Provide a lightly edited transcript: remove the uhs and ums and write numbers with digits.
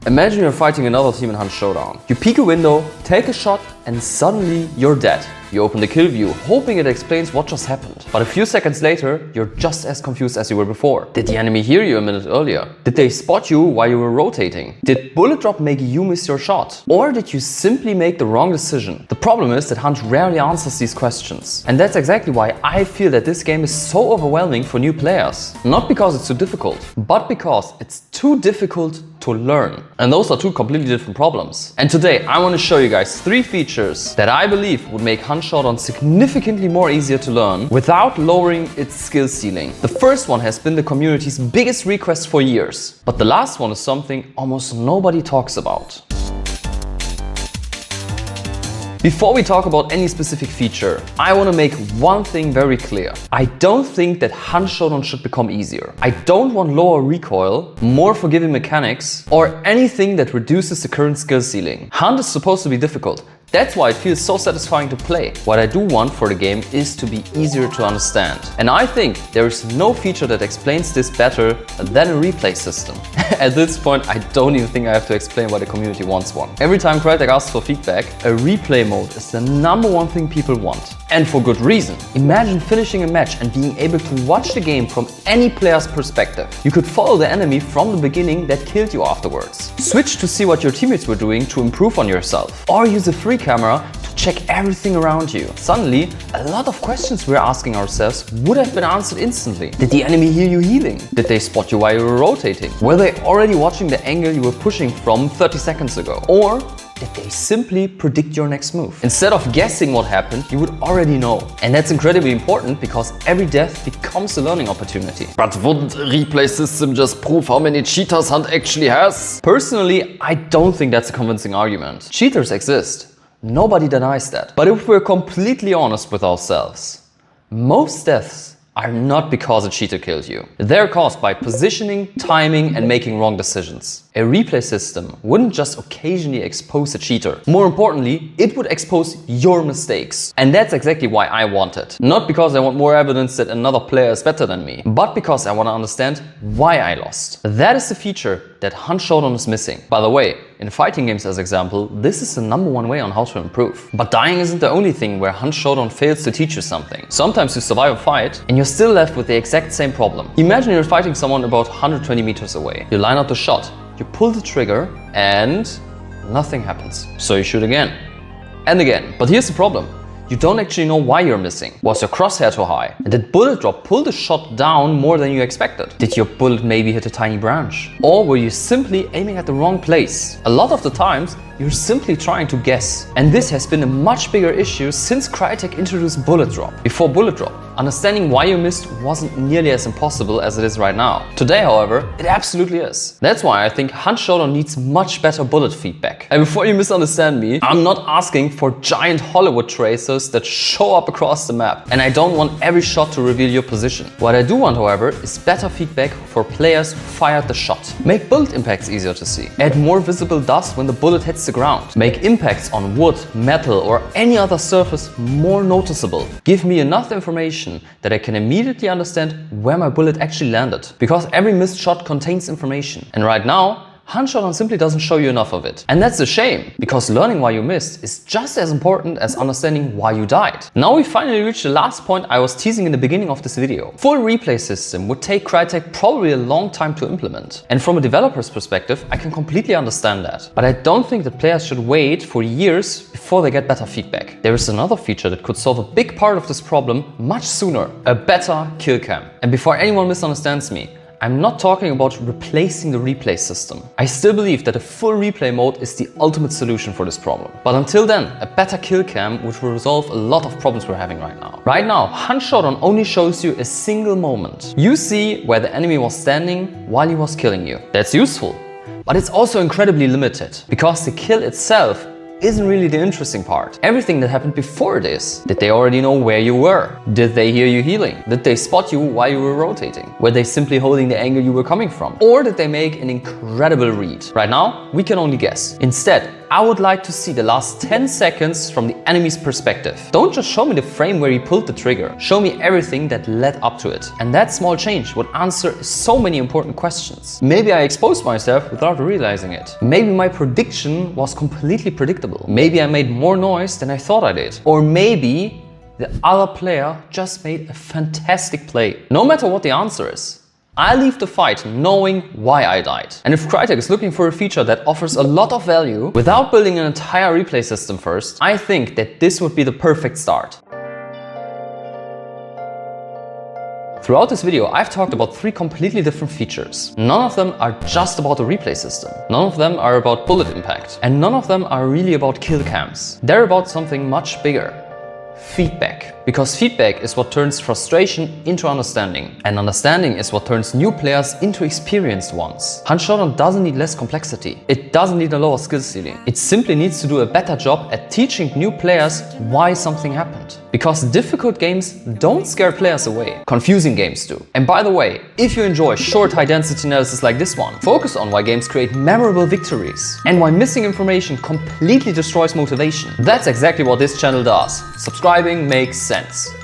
Imagine you're fighting another team in Hunt Showdown. You peek a window, take a shot, and suddenly you're dead. You open the kill view, hoping it explains what just happened. But a few seconds later, you're just as confused as you were before. Did the enemy hear you a minute earlier? Did they spot you while you were rotating? Did bullet drop make you miss your shot? Or did you simply make the wrong decision? The problem is that Hunt rarely answers these questions. And that's exactly why I feel that this game is so overwhelming for new players. Not because it's too difficult, but because it's too difficult to learn. And those are two completely different problems. And today I want to show you guys 3 features that I believe would make Hunt Showdown significantly more easier to learn without lowering its skill ceiling. The first one has been the community's biggest request for years, but the last one is something almost nobody talks about. Before we talk about any specific feature, I want to make one thing very clear. I don't think that Hunt Showdown should become easier. I don't want lower recoil, more forgiving mechanics, or anything that reduces the current skill ceiling. Hunt is supposed to be difficult. That's why it feels so satisfying to play. What I do want for the game is to be easier to understand. And I think there is no feature that explains this better than a replay system. At this point, I don't even think I have to explain why the community wants one. Every time Crytek asks for feedback, a replay mode is the #1 thing people want. And for good reason. Imagine finishing a match and being able to watch the game from any player's perspective. You could follow the enemy from the beginning that killed you afterwards. Switch to see what your teammates were doing to improve on yourself. Or use a free camera to check everything around you. Suddenly, a lot of questions we're asking ourselves would have been answered instantly. Did the enemy hear you healing? Did they spot you while you were rotating? Were they already watching the angle you were pushing from 30 seconds ago? Or did they simply predict your next move? Instead of guessing what happened, you would already know. And that's incredibly important because every death becomes a learning opportunity. But wouldn't a replay system just prove how many cheaters Hunt actually has? Personally, I don't think that's a convincing argument. Cheaters exist. Nobody denies that. But if we're completely honest with ourselves, most deaths are not because a cheater killed you. They're caused by positioning, timing, and making wrong decisions. A replay system wouldn't just occasionally expose a cheater. More importantly, it would expose your mistakes. And that's exactly why I want it. Not because I want more evidence that another player is better than me, but because I want to understand why I lost. That is the feature that Hunt Showdown is missing. By the way, in fighting games as example, this is the #1 way on how to improve. But dying isn't the only thing where Hunt Showdown fails to teach you something. Sometimes you survive a fight and you're still left with the exact same problem. Imagine you're fighting someone about 120 meters away. You line up the shot, you pull the trigger, and nothing happens. So you shoot again and again. But here's the problem. You don't actually know why you're missing. Was your crosshair too high? And did bullet drop pull the shot down more than you expected? Did your bullet maybe hit a tiny branch? Or were you simply aiming at the wrong place? A lot of the times, you're simply trying to guess. And this has been a much bigger issue since Crytek introduced bullet drop. Before bullet drop, understanding why you missed wasn't nearly as impossible as it is right now. Today, however, it absolutely is. That's why I think Hunt Showdown needs much better bullet feedback. And before you misunderstand me, I'm not asking for giant Hollywood tracers that show up across the map. And I don't want every shot to reveal your position. What I do want, however, is better feedback for players who fired the shot. Make bullet impacts easier to see. Add more visible dust when the bullet hits the ground. Make impacts on wood, metal, or any other surface more noticeable. Give me enough information that I can immediately understand where my bullet actually landed. Because every missed shot contains information. And right now, Hunt Showdown simply doesn't show you enough of it. And that's a shame, because learning why you missed is just as important as understanding why you died. Now we finally reached the last point I was teasing in the beginning of this video. Full replay system would take Crytek probably a long time to implement. And from a developer's perspective, I can completely understand that. But I don't think that players should wait for years before they get better feedback. There is another feature that could solve a big part of this problem much sooner. A better Killcam. And before anyone misunderstands me, I'm not talking about replacing the replay system. I still believe that a full replay mode is the ultimate solution for this problem. But until then, a better kill cam would resolve a lot of problems we're having right now. Right now, Hunt Showdown only shows you a single moment. You see where the enemy was standing while he was killing you. That's useful, but it's also incredibly limited because the kill itself isn't really the interesting part. Everything that happened before this. Did they already know where you were? Did they hear you healing? Did they spot you while you were rotating? Were they simply holding the angle you were coming from? Or did they make an incredible read? Right now, we can only guess. Instead, I would like to see the last 10 seconds from the enemy's perspective. Don't just show me the frame where he pulled the trigger. Show me everything that led up to it. And that small change would answer so many important questions. Maybe I exposed myself without realizing it. Maybe my prediction was completely predictable. Maybe I made more noise than I thought I did. Or maybe the other player just made a fantastic play. No matter what the answer is, I leave the fight knowing why I died. And if Crytek is looking for a feature that offers a lot of value without building an entire replay system first, I think that this would be the perfect start. Throughout this video, I've talked about 3 completely different features. None of them are just about the replay system. None of them are about bullet impact. And none of them are really about kill cams. They're about something much bigger. Feedback. Because feedback is what turns frustration into understanding. And understanding is what turns new players into experienced ones. Showdown doesn't need less complexity. It doesn't need a lower skill ceiling. It simply needs to do a better job at teaching new players why something happened. Because difficult games don't scare players away. Confusing games do. And by the way, if you enjoy short high-density analysis like this one, focus on why games create memorable victories and why missing information completely destroys motivation. That's exactly what this channel does. Subscribing makes sense.